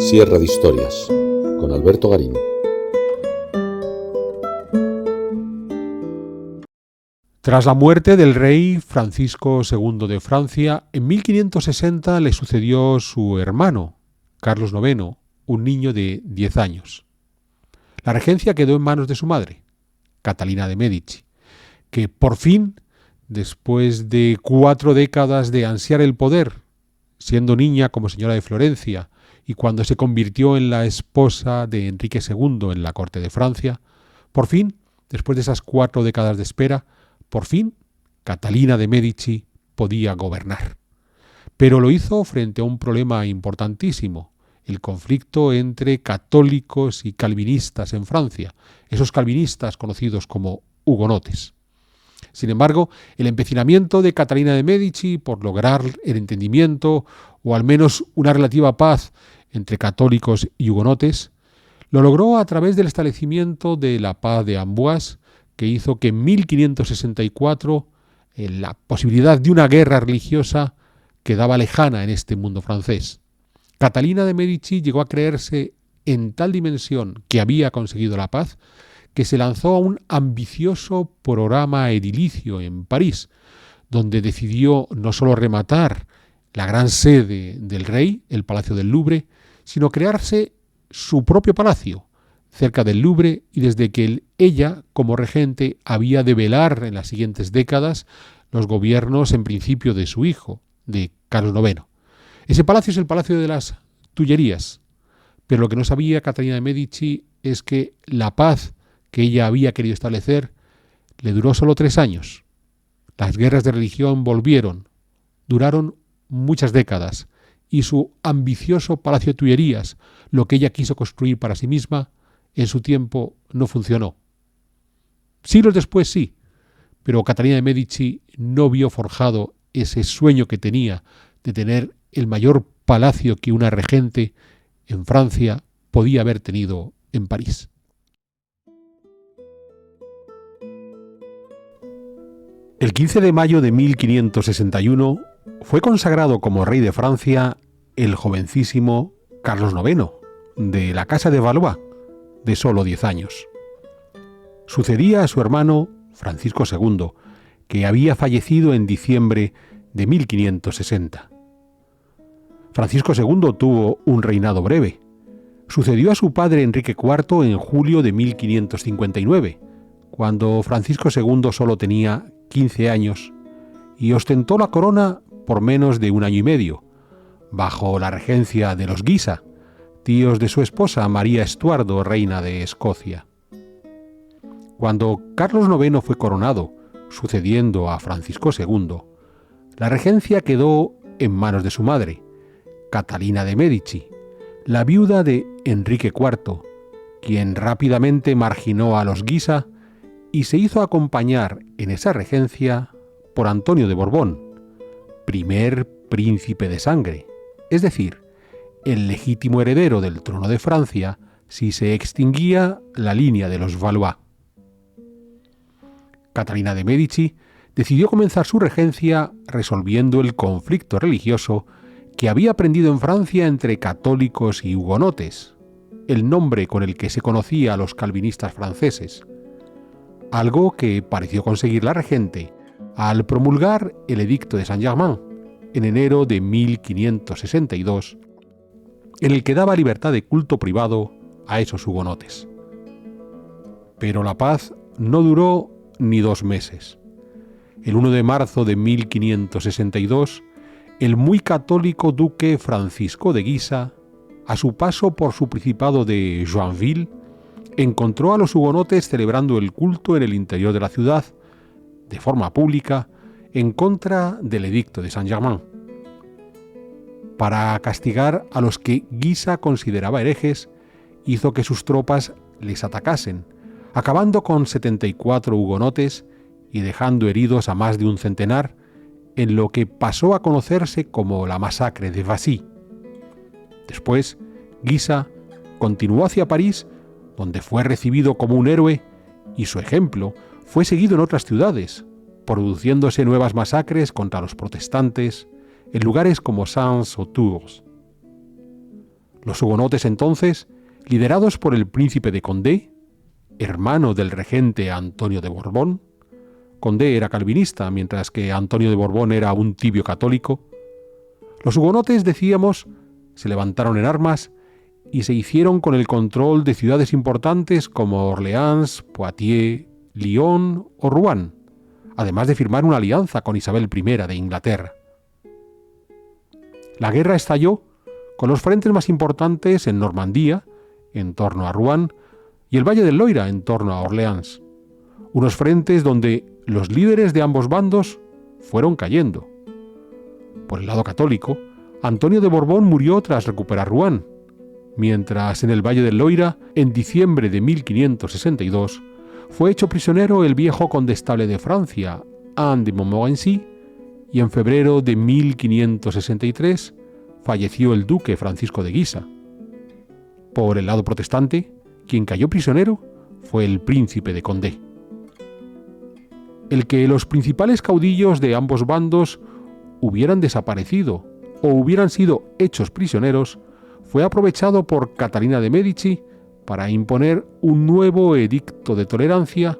Sierra de Historias, con Alberto Garín. Tras la muerte del rey Francisco II de Francia, en 1560 le sucedió su hermano, Carlos IX, un niño de 10 años. La regencia quedó en manos de su madre, Catalina de Medici, que por fin, después de 4 décadas de ansiar el poder, siendo niña como señora de Florencia y cuando se convirtió en la esposa de Enrique II en la corte de Francia, por fin, después de esas 4 décadas de espera, por fin, Catalina de Medici podía gobernar. Pero lo hizo frente a un problema importantísimo, el conflicto entre católicos y calvinistas en Francia, esos calvinistas conocidos como hugonotes. Sin embargo, el empecinamiento de Catalina de Medici por lograr el entendimiento o al menos una relativa paz entre católicos y hugonotes, lo logró a través del establecimiento de la Paz de Amboise, que hizo que en 1564 la posibilidad de una guerra religiosa quedaba lejana en este mundo francés. Catalina de Medici llegó a creerse en tal dimensión que había conseguido la paz, que se lanzó a un ambicioso programa edilicio en París, donde decidió no solo rematar la gran sede del rey, el Palacio del Louvre, sino crearse su propio palacio, cerca del Louvre, y desde que ella, como regente, había de velar en las siguientes décadas los gobiernos, en principio, de su hijo, de Carlos IX. Ese palacio es el Palacio de las Tullerías, pero lo que no sabía Catalina de Medici es que la paz que ella había querido establecer le duró solo 3 años. Las guerras de religión volvieron, duraron muchas décadas, y su ambicioso Palacio de Tullerías, lo que ella quiso construir para sí misma, en su tiempo no funcionó. Siglos después sí, pero Catalina de Medici no vio forjado ese sueño que tenía de tener el mayor palacio que una regente en Francia podía haber tenido en París. El 15 de mayo de 1561 fue consagrado como rey de Francia el jovencísimo Carlos IX, de la Casa de Valois, de solo 10 años. Sucedía a su hermano Francisco II, que había fallecido en diciembre de 1560. Francisco II tuvo un reinado breve. Sucedió a su padre Enrique IV en julio de 1559, cuando Francisco II solo tenía 15 años, y ostentó la corona por menos de 1 año y medio, bajo la regencia de los Guisa, tíos de su esposa María Estuardo, reina de Escocia. Cuando Carlos IX fue coronado, sucediendo a Francisco II, la regencia quedó en manos de su madre, Catalina de Medici, la viuda de Enrique IV, quien rápidamente marginó a los Guisa y se hizo acompañar en esa regencia por Antonio de Borbón, primer príncipe de sangre, es decir, el legítimo heredero del trono de Francia si se extinguía la línea de los Valois. Catalina de Medici decidió comenzar su regencia resolviendo el conflicto religioso que había prendido en Francia entre católicos y hugonotes, el nombre con el que se conocía a los calvinistas franceses, algo que pareció conseguir la regente al promulgar el Edicto de Saint-Germain en enero de 1562, en el que daba libertad de culto privado a esos hugonotes. Pero la paz no duró ni 2 meses. El 1 de marzo de 1562, el muy católico duque Francisco de Guisa, a su paso por su principado de Joinville, encontró a los hugonotes celebrando el culto en el interior de la ciudad, de forma pública, en contra del Edicto de Saint-Germain. Para castigar a los que Guisa consideraba herejes, hizo que sus tropas les atacasen, acabando con 74 hugonotes y dejando heridos a más de un centenar, en lo que pasó a conocerse como la masacre de Vassy. Después, Guisa continuó hacia París, donde fue recibido como un héroe, y su ejemplo fue seguido en otras ciudades, produciéndose nuevas masacres contra los protestantes en lugares como Sens o Tours. Los hugonotes entonces, liderados por el príncipe de Condé, hermano del regente Antonio de Borbón. Condé era calvinista, mientras que Antonio de Borbón era un tibio católico. Los hugonotes, decíamos, se levantaron en armas y se hicieron con el control de ciudades importantes como Orleans, Poitiers, Lyon o Rouen, además de firmar una alianza con Isabel I de Inglaterra. La guerra estalló con los frentes más importantes en Normandía, en torno a Rouen, y el Valle del Loira, en torno a Orleans. Unos frentes donde los líderes de ambos bandos fueron cayendo. Por el lado católico, Antonio de Borbón murió tras recuperar Rouen, mientras en el Valle del Loira, en diciembre de 1562, fue hecho prisionero el viejo condestable de Francia, Anne de Montmorency, y en febrero de 1563 falleció el duque Francisco de Guisa. Por el lado protestante, quien cayó prisionero fue el príncipe de Condé. El que los principales caudillos de ambos bandos hubieran desaparecido o hubieran sido hechos prisioneros fue aprovechado por Catalina de Médici para imponer un nuevo edicto de tolerancia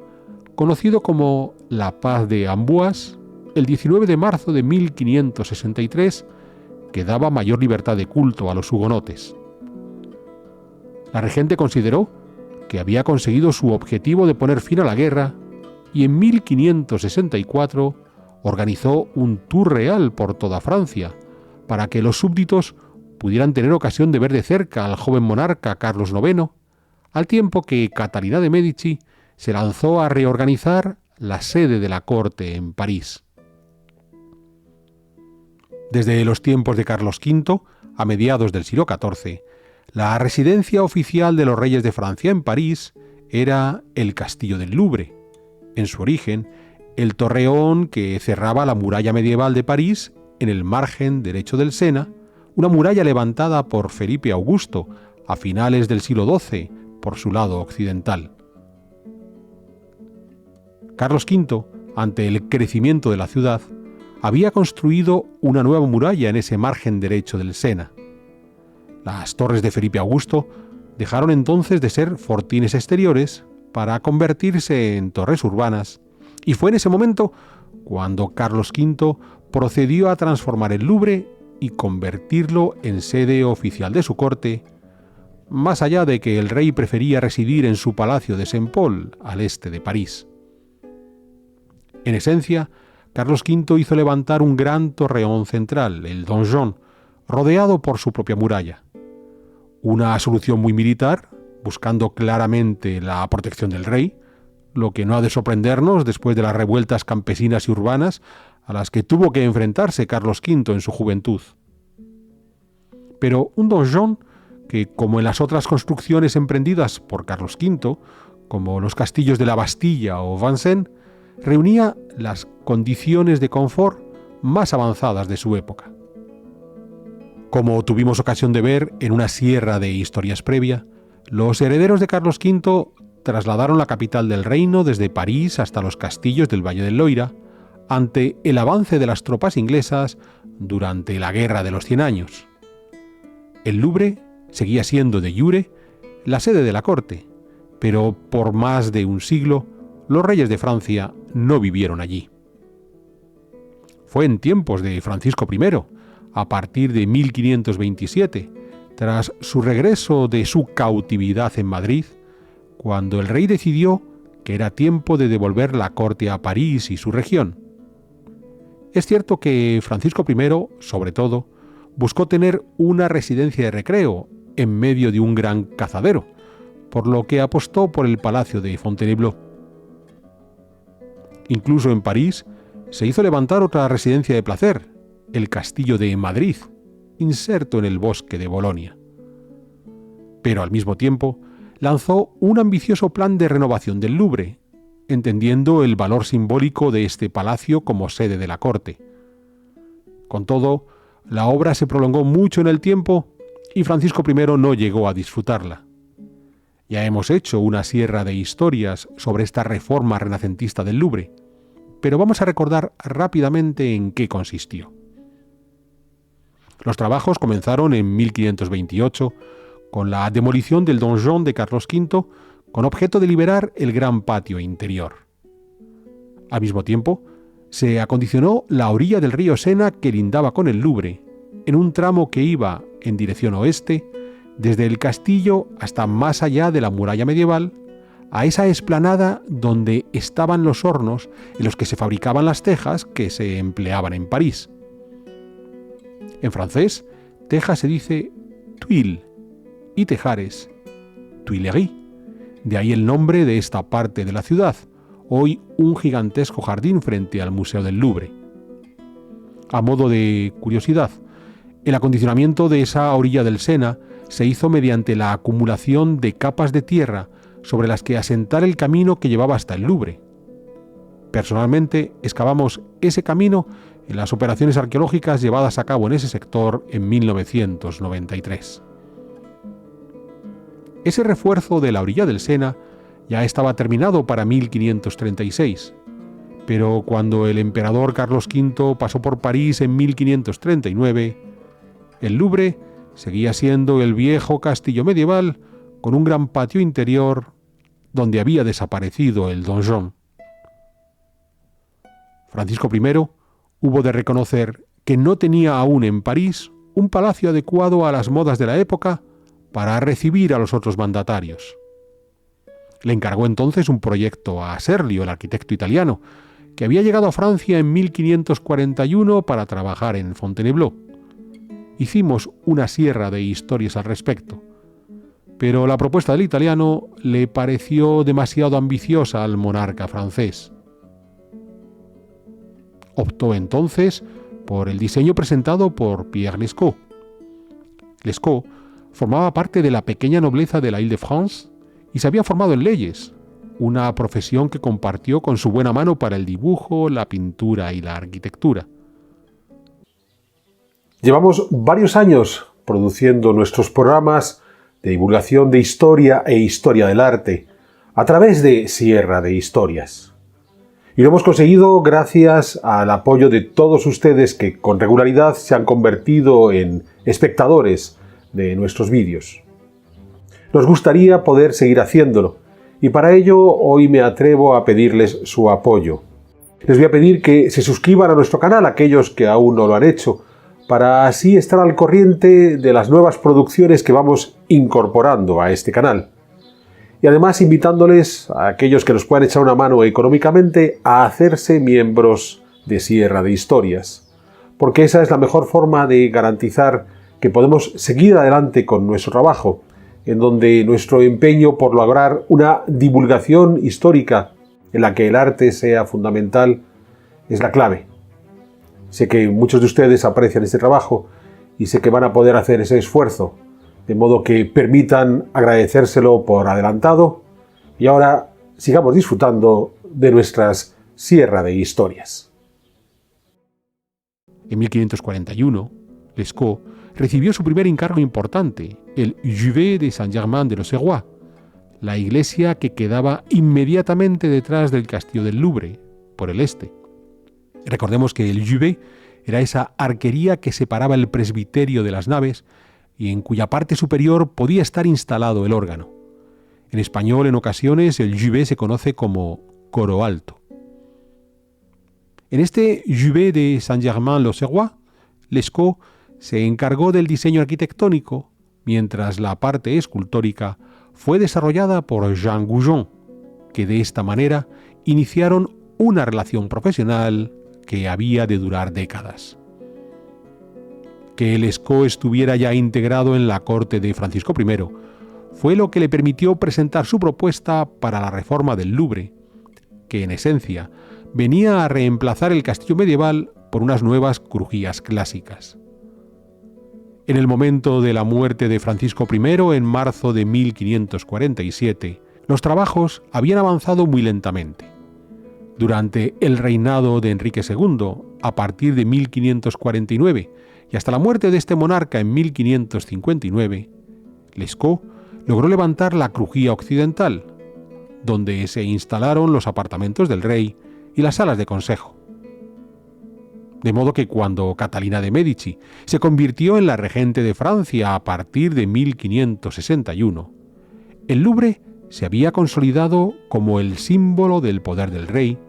conocido como la Paz de Amboise el 19 de marzo de 1563, que daba mayor libertad de culto a los hugonotes. La regente consideró que había conseguido su objetivo de poner fin a la guerra y en 1564 organizó un tour real por toda Francia para que los súbditos pudieran tener ocasión de ver de cerca al joven monarca Carlos IX, al tiempo que Catalina de Médici se lanzó a reorganizar la sede de la corte en París. Desde los tiempos de Carlos V, a mediados del siglo XIV, la residencia oficial de los reyes de Francia en París era el Castillo del Louvre. En su origen, el torreón que cerraba la muralla medieval de París en el margen derecho del Sena, una muralla levantada por Felipe Augusto a finales del siglo XII por su lado occidental. Carlos V, ante el crecimiento de la ciudad, había construido una nueva muralla en ese margen derecho del Sena. Las torres de Felipe Augusto dejaron entonces de ser fortines exteriores para convertirse en torres urbanas, y fue en ese momento cuando Carlos V procedió a transformar el Louvre y convertirlo en sede oficial de su corte, más allá de que el rey prefería residir en su palacio de Saint-Paul, al este de París. En esencia, Carlos V hizo levantar un gran torreón central, el donjon, rodeado por su propia muralla. Una solución muy militar, buscando claramente la protección del rey, lo que no ha de sorprendernos después de las revueltas campesinas y urbanas a las que tuvo que enfrentarse Carlos V en su juventud. Pero un donjon que, como en las otras construcciones emprendidas por Carlos V, como los castillos de la Bastilla o Vincennes, reunía las condiciones de confort más avanzadas de su época. Como tuvimos ocasión de ver en una sierra de historias previa, los herederos de Carlos V trasladaron la capital del reino desde París hasta los castillos del Valle del Loira, ante el avance de las tropas inglesas durante la Guerra de los 100 años. El Louvre seguía siendo de jure la sede de la corte, pero por más de un siglo los reyes de Francia no vivieron allí. Fue en tiempos de Francisco I, a partir de 1527, tras su regreso de su cautividad en Madrid, cuando el rey decidió que era tiempo de devolver la corte a París y su región. Es cierto que Francisco I, sobre todo, buscó tener una residencia de recreo en medio de un gran cazadero, por lo que apostó por el palacio de Fontainebleau. Incluso en París se hizo levantar otra residencia de placer, el Castillo de Madrid, inserto en el bosque de Bolonia. Pero al mismo tiempo lanzó un ambicioso plan de renovación del Louvre, entendiendo el valor simbólico de este palacio como sede de la corte. Con todo, la obra se prolongó mucho en el tiempo y Francisco I no llegó a disfrutarla. Ya hemos hecho una sierra de historias sobre esta reforma renacentista del Louvre, pero vamos a recordar rápidamente en qué consistió. Los trabajos comenzaron en 1528 con la demolición del donjon de Carlos V con objeto de liberar el gran patio interior. Al mismo tiempo, se acondicionó la orilla del río Sena que lindaba con el Louvre, en un tramo que iba en dirección oeste, desde el castillo hasta más allá de la muralla medieval, a esa explanada donde estaban los hornos en los que se fabricaban las tejas que se empleaban en París. En francés, teja se dice tuile y tejares, Tuileries. De ahí el nombre de esta parte de la ciudad, hoy un gigantesco jardín frente al Museo del Louvre. A modo de curiosidad, el acondicionamiento de esa orilla del Sena se hizo mediante la acumulación de capas de tierra sobre las que asentar el camino que llevaba hasta el Louvre. Personalmente, excavamos ese camino en las operaciones arqueológicas llevadas a cabo en ese sector en 1993. Ese refuerzo de la orilla del Sena ya estaba terminado para 1536, pero cuando el emperador Carlos V pasó por París en 1539, el Louvre seguía siendo el viejo castillo medieval con un gran patio interior donde había desaparecido el donjon. Francisco I hubo de reconocer que no tenía aún en París un palacio adecuado a las modas de la época para recibir a los otros mandatarios. Le encargó entonces un proyecto a Serlio, el arquitecto italiano, que había llegado a Francia en 1541 para trabajar en Fontainebleau. Hicimos una sierra de historias al respecto, pero la propuesta del italiano le pareció demasiado ambiciosa al monarca francés. Optó entonces por el diseño presentado por Pierre Lescaut. Lescaut formaba parte de la pequeña nobleza de la Île-de-France y se había formado en leyes, una profesión que compartió con su buena mano para el dibujo, la pintura y la arquitectura. Llevamos varios años produciendo nuestros programas de divulgación de historia e historia del arte a través de Sierra de Historias. Y lo hemos conseguido gracias al apoyo de todos ustedes que con regularidad se han convertido en espectadores de nuestros vídeos. Nos gustaría poder seguir haciéndolo y para ello hoy me atrevo a pedirles su apoyo. Les voy a pedir que se suscriban a nuestro canal aquellos que aún no lo han hecho, para así estar al corriente de las nuevas producciones que vamos incorporando a este canal. Y además invitándoles a aquellos que nos puedan echar una mano económicamente a hacerse miembros de Sierra de Historias, porque esa es la mejor forma de garantizar que podemos seguir adelante con nuestro trabajo, en donde nuestro empeño por lograr una divulgación histórica en la que el arte sea fundamental es la clave. Sé que muchos de ustedes aprecian este trabajo y sé que van a poder hacer ese esfuerzo, de modo que permitan agradecérselo por adelantado y ahora sigamos disfrutando de nuestras Sierra de Historias. En 1541, Lescaut recibió su primer encargo importante, el Juvet de Saint-Germain-de-l'Auxerrois, la iglesia que quedaba inmediatamente detrás del castillo del Louvre, por el este. Recordemos que el Juvet era esa arquería que separaba el presbiterio de las naves y en cuya parte superior podía estar instalado el órgano. En español, en ocasiones, el Juvet se conoce como coro alto. En este Juvet de Saint-Germain-l'Auxerrois, Lescaut se encargó del diseño arquitectónico, mientras la parte escultórica fue desarrollada por Jean Goujon, que de esta manera iniciaron una relación profesional que había de durar décadas. Que Lescaut estuviera ya integrado en la corte de Francisco I fue lo que le permitió presentar su propuesta para la reforma del Louvre, que en esencia venía a reemplazar el castillo medieval por unas nuevas crujías clásicas. En el momento de la muerte de Francisco I en marzo de 1547, los trabajos habían avanzado muy lentamente. Durante el reinado de Enrique II, a partir de 1549, y hasta la muerte de este monarca en 1559, Lescaut logró levantar la crujía occidental, donde se instalaron los apartamentos del rey y las salas de consejo. De modo que cuando Catalina de Médici se convirtió en la regente de Francia a partir de 1561, el Louvre se había consolidado como el símbolo del poder del rey,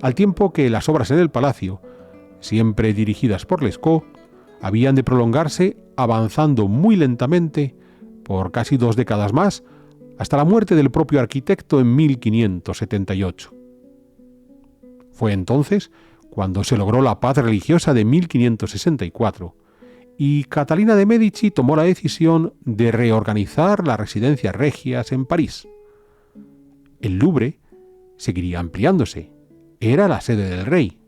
al tiempo que las obras en el palacio, siempre dirigidas por Lescaut, habían de prolongarse avanzando muy lentamente por casi 2 décadas más, hasta la muerte del propio arquitecto en 1578. Fue entonces cuando se logró la paz religiosa de 1564, y Catalina de Médici tomó la decisión de reorganizar las residencias regias en París. El Louvre seguiría ampliándose. Era la sede del rey,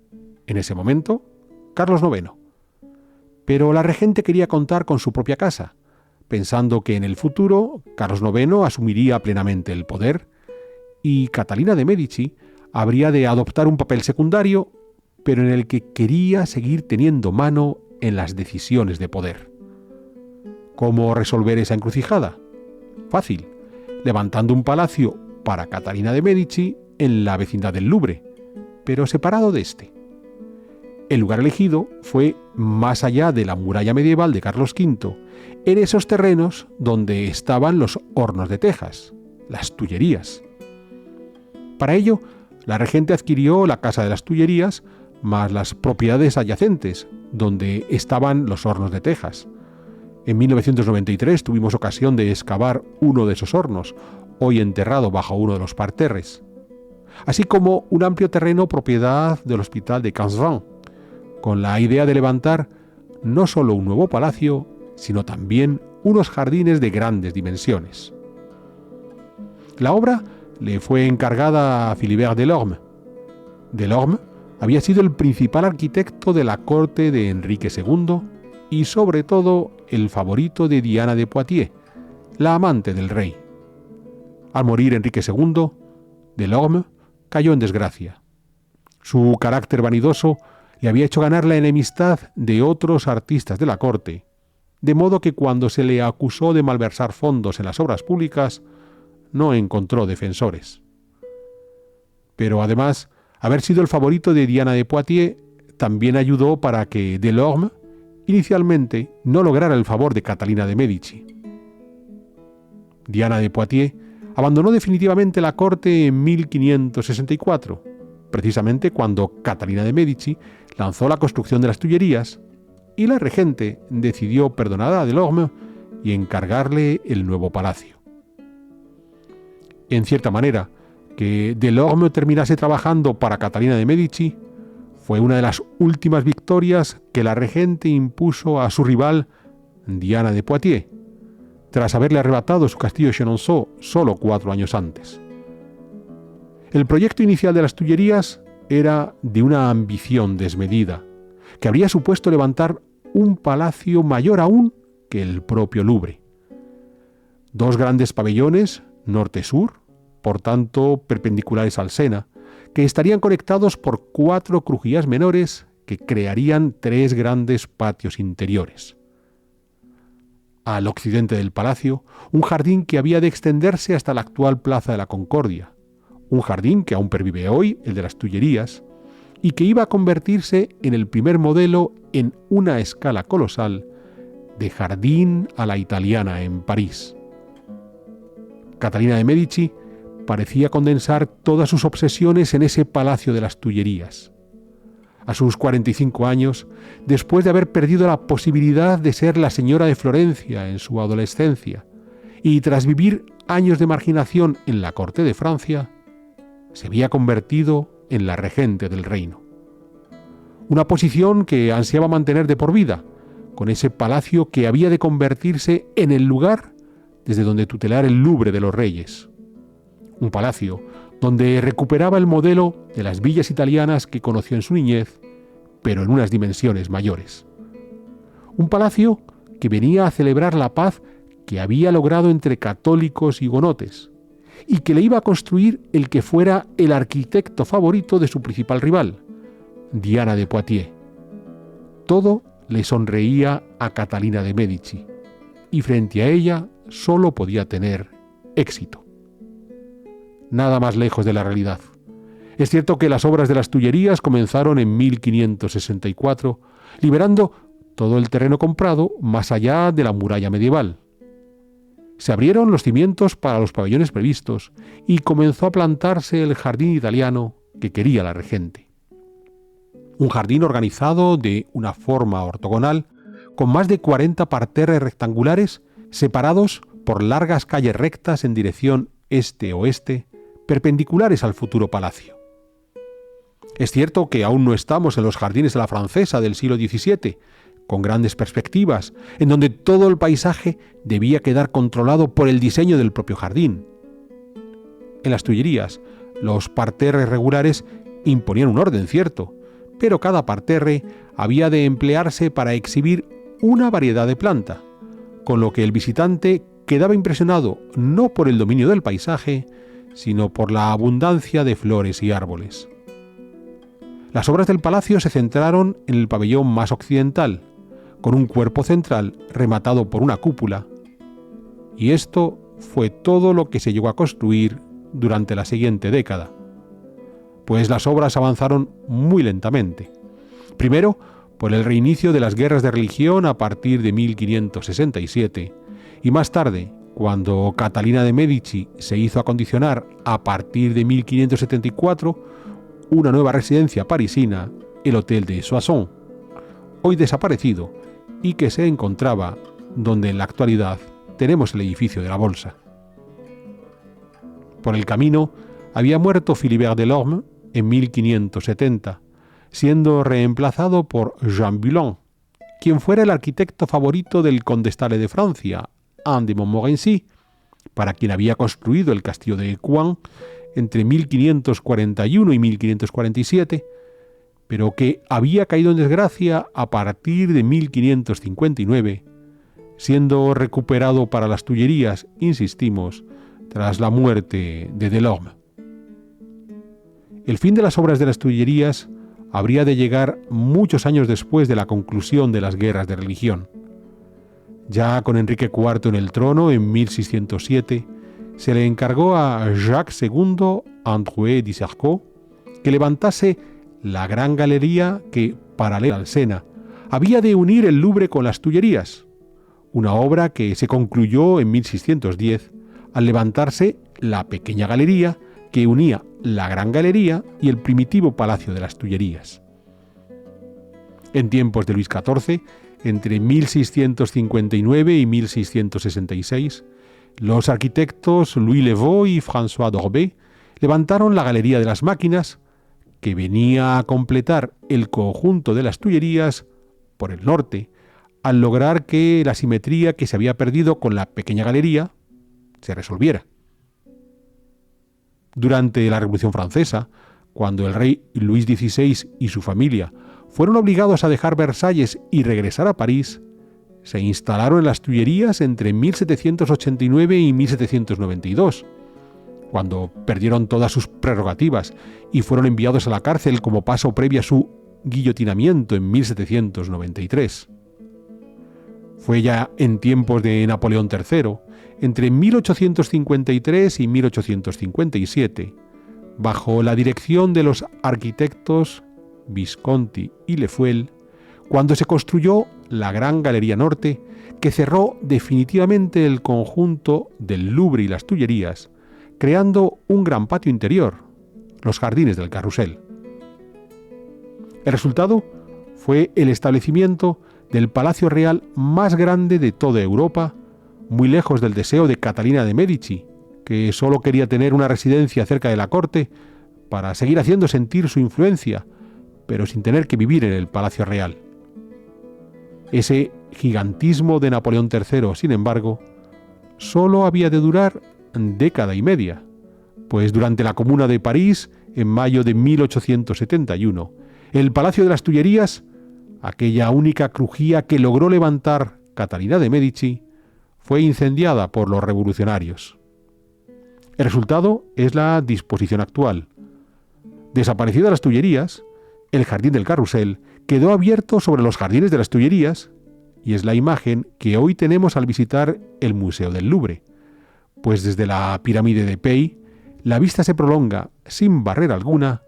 en ese momento, Carlos IX. Pero la regente quería contar con su propia casa, pensando que en el futuro Carlos IX asumiría plenamente el poder y Catalina de Médici habría de adoptar un papel secundario, pero en el que quería seguir teniendo mano en las decisiones de poder. ¿Cómo resolver esa encrucijada? Fácil, levantando un palacio para Catalina de Médici en la vecindad del Louvre, pero separado de este. El lugar elegido fue más allá de la muralla medieval de Carlos V, en esos terrenos donde estaban los hornos de Texas, las Tullerías. Para ello, la regente adquirió la Casa de las Tullerías más las propiedades adyacentes, donde estaban los hornos de Texas. En 1993 tuvimos ocasión de excavar uno de esos hornos, hoy enterrado bajo uno de los parterres, así como un amplio terreno propiedad del Hospital de Cannes-Vin, con la idea de levantar no solo un nuevo palacio, sino también unos jardines de grandes dimensiones. La obra le fue encargada a Philibert Delorme. Delorme había sido el principal arquitecto de la corte de Enrique II y sobre todo el favorito de Diana de Poitiers, la amante del rey. Al morir Enrique II, Delorme cayó en desgracia. Su carácter vanidoso le había hecho ganar la enemistad de otros artistas de la corte, de modo que cuando se le acusó de malversar fondos en las obras públicas, no encontró defensores. Pero además, haber sido el favorito de Diana de Poitiers también ayudó para que Delorme inicialmente no lograra el favor de Catalina de Médici. Diana de Poitiers abandonó definitivamente la corte en 1564, precisamente cuando Catalina de Médici lanzó la construcción de las Tullerías y la regente decidió perdonar a Delorme y encargarle el nuevo palacio. En cierta manera, que Delorme terminase trabajando para Catalina de Médici fue una de las últimas victorias que la regente impuso a su rival Diana de Poitiers, tras haberle arrebatado su castillo de Chenonceau solo 4 años antes. El proyecto inicial de las Tullerías era de una ambición desmedida, que habría supuesto levantar un palacio mayor aún que el propio Louvre. 2 grandes pabellones, norte-sur, por tanto perpendiculares al Sena, que estarían conectados por 4 crujías menores que crearían 3 grandes patios interiores. Al occidente del palacio, un jardín que había de extenderse hasta la actual Plaza de la Concordia, un jardín que aún pervive hoy, el de las Tullerías, y que iba a convertirse en el primer modelo en una escala colosal de jardín a la italiana en París. Catalina de Médici parecía condensar todas sus obsesiones en ese palacio de las Tullerías. A sus 45 años, después de haber perdido la posibilidad de ser la señora de Florencia en su adolescencia, y tras vivir años de marginación en la corte de Francia, se había convertido en la regente del reino. Una posición que ansiaba mantener de por vida, con ese palacio que había de convertirse en el lugar desde donde tutelar el Louvre de los reyes. Un palacio donde recuperaba el modelo de las villas italianas que conoció en su niñez, pero en unas dimensiones mayores. Un palacio que venía a celebrar la paz que había logrado entre católicos y hugonotes, y que le iba a construir el que fuera el arquitecto favorito de su principal rival, Diana de Poitiers. Todo le sonreía a Catalina de Médici, y frente a ella solo podía tener éxito. Nada más lejos de la realidad. Es cierto que las obras de las Tullerías comenzaron en 1564, liberando todo el terreno comprado más allá de la muralla medieval. Se abrieron los cimientos para los pabellones previstos y comenzó a plantarse el jardín italiano que quería la regente. Un jardín organizado de una forma ortogonal, con más de 40 parterres rectangulares separados por largas calles rectas en dirección este-oeste, perpendiculares al futuro palacio. Es cierto que aún no estamos en los jardines de la francesa del siglo XVII, con grandes perspectivas, en donde todo el paisaje debía quedar controlado por el diseño del propio jardín. En las Tullerías, los parterres regulares imponían un orden cierto, pero cada parterre había de emplearse para exhibir una variedad de planta, con lo que el visitante quedaba impresionado no por el dominio del paisaje, sino por la abundancia de flores y árboles. Las obras del palacio se centraron en el pabellón más occidental, con un cuerpo central rematado por una cúpula, y esto fue todo lo que se llegó a construir durante la siguiente década, pues las obras avanzaron muy lentamente. Primero, por el reinicio de las guerras de religión a partir de 1567, y más tarde, cuando Catalina de Medici se hizo acondicionar a partir de 1574 una nueva residencia parisina, el Hotel de Soissons, hoy desaparecido y que se encontraba donde en la actualidad tenemos el edificio de la Bolsa. Por el camino había muerto Philibert Delorme en 1570, siendo reemplazado por Jean Bullon, quien fuera el arquitecto favorito del condestable de Francia, Anne de Montmorency, para quien había construido el castillo de Écouen entre 1541 y 1547, pero que había caído en desgracia a partir de 1559, siendo recuperado para las Tullerías, insistimos, tras la muerte de Delorme. El fin de las obras de las Tullerías habría de llegar muchos años después de la conclusión de las guerras de religión. Ya con Enrique IV en el trono, en 1607, se le encargó a Jacques II Androuet d'Issercot que levantase la gran galería que, paralela al Sena, había de unir el Louvre con las Tullerías, una obra que se concluyó en 1610 al levantarse la pequeña galería que unía la Gran Galería y el primitivo Palacio de las Tullerías. En tiempos de Luis XIV, entre 1659 y 1666, los arquitectos Louis Levaux y François d'Orbay levantaron la Galería de las Máquinas, que venía a completar el conjunto de las Tullerías por el norte, al lograr que la simetría que se había perdido con la pequeña galería se resolviera. Durante la Revolución Francesa, cuando el rey Luis XVI y su familia fueron obligados a dejar Versalles y regresar a París, se instalaron en las Tullerías entre 1789 y 1792, cuando perdieron todas sus prerrogativas y fueron enviados a la cárcel como paso previo a su guillotinamiento en 1793. Fue ya en tiempos de Napoleón III, entre 1853 y 1857, bajo la dirección de los arquitectos Visconti y Lefuel, cuando se construyó la Gran Galería Norte, que cerró definitivamente el conjunto del Louvre y las Tullerías, creando un gran patio interior, los Jardines del Carrousel. El resultado fue el establecimiento del Palacio Real más grande de toda Europa, muy lejos del deseo de Catalina de Medici, que solo quería tener una residencia cerca de la corte para seguir haciendo sentir su influencia, pero sin tener que vivir en el Palacio Real. Ese gigantismo de Napoleón III, sin embargo, solo había de durar década y media, pues durante la Comuna de París, en mayo de 1871, el Palacio de las Tullerías, aquella única crujía que logró levantar Catalina de Medici, fue incendiada por los revolucionarios. El resultado es la disposición actual. Desaparecidas las Tullerías, el Jardín del Carrousel quedó abierto sobre los Jardines de las Tullerías y es la imagen que hoy tenemos al visitar el Museo del Louvre, pues desde la pirámide de Pei la vista se prolonga sin barrera alguna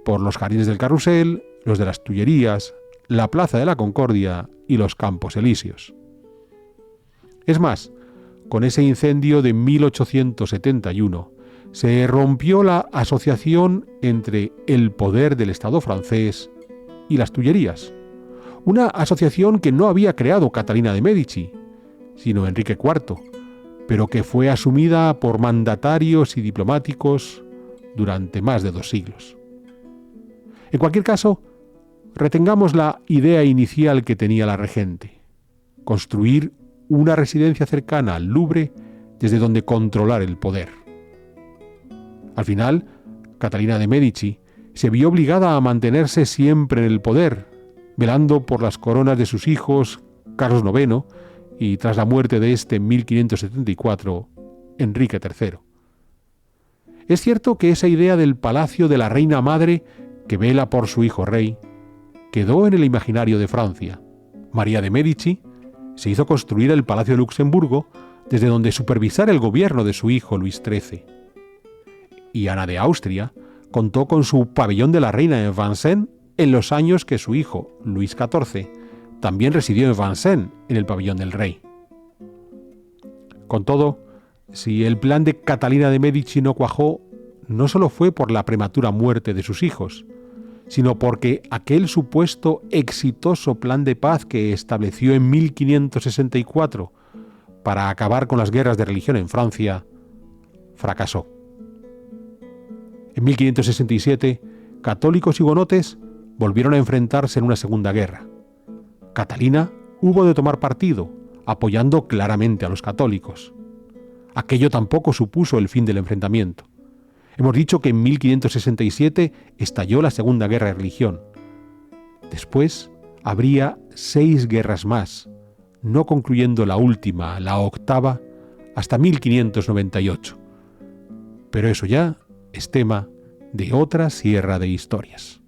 por los jardines del Carrusel, los de las Tullerías, la Plaza de la Concordia y los Campos Elíseos. Es más, con ese incendio de 1871 se rompió la asociación entre el poder del Estado francés y las Tullerías, una asociación que no había creado Catalina de Médici, sino Enrique IV, pero que fue asumida por mandatarios y diplomáticos durante más de 2 siglos. En cualquier caso, retengamos la idea inicial que tenía la regente: construir una residencia cercana al Louvre desde donde controlar el poder. Al final, Catalina de Médici se vio obligada a mantenerse siempre en el poder, velando por las coronas de sus hijos Carlos IX y, tras la muerte de este en 1574, Enrique III. Es cierto que esa idea del palacio de la reina madre que vela por su hijo rey quedó en el imaginario de Francia. María de Médici se hizo construir el Palacio de Luxemburgo desde donde supervisar el gobierno de su hijo Luis XIII. Y Ana de Austria contó con su pabellón de la reina en Vincennes en los años que su hijo, Luis XIV, también residió en Vincennes, en el pabellón del rey. Con todo, si el plan de Catalina de Médici no cuajó, no solo fue por la prematura muerte de sus hijos, sino porque aquel supuesto exitoso plan de paz que estableció en 1564 para acabar con las guerras de religión en Francia, fracasó. En 1567, católicos y hugonotes volvieron a enfrentarse en una segunda guerra. Catalina hubo de tomar partido, apoyando claramente a los católicos. Aquello tampoco supuso el fin del enfrentamiento. Hemos dicho que en 1567 estalló la Segunda Guerra de Religión. Después habría 6 guerras más, no concluyendo la última, la octava, hasta 1598. Pero eso ya es tema de otra sierra de historias.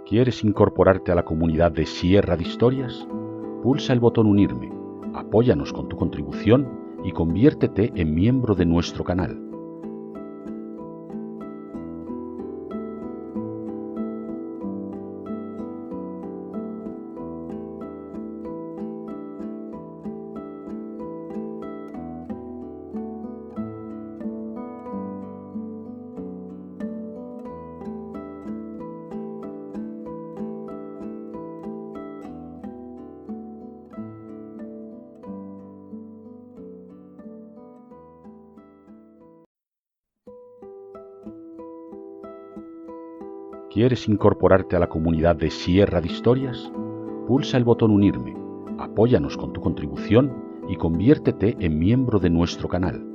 ¿Quieres incorporarte a la comunidad de Sierra de Historias? Pulsa el botón Unirme, apóyanos con tu contribución y conviértete en miembro de nuestro canal. ¿Quieres incorporarte a la comunidad de Sierra de Historias? Pulsa el botón Unirme, apóyanos con tu contribución y conviértete en miembro de nuestro canal.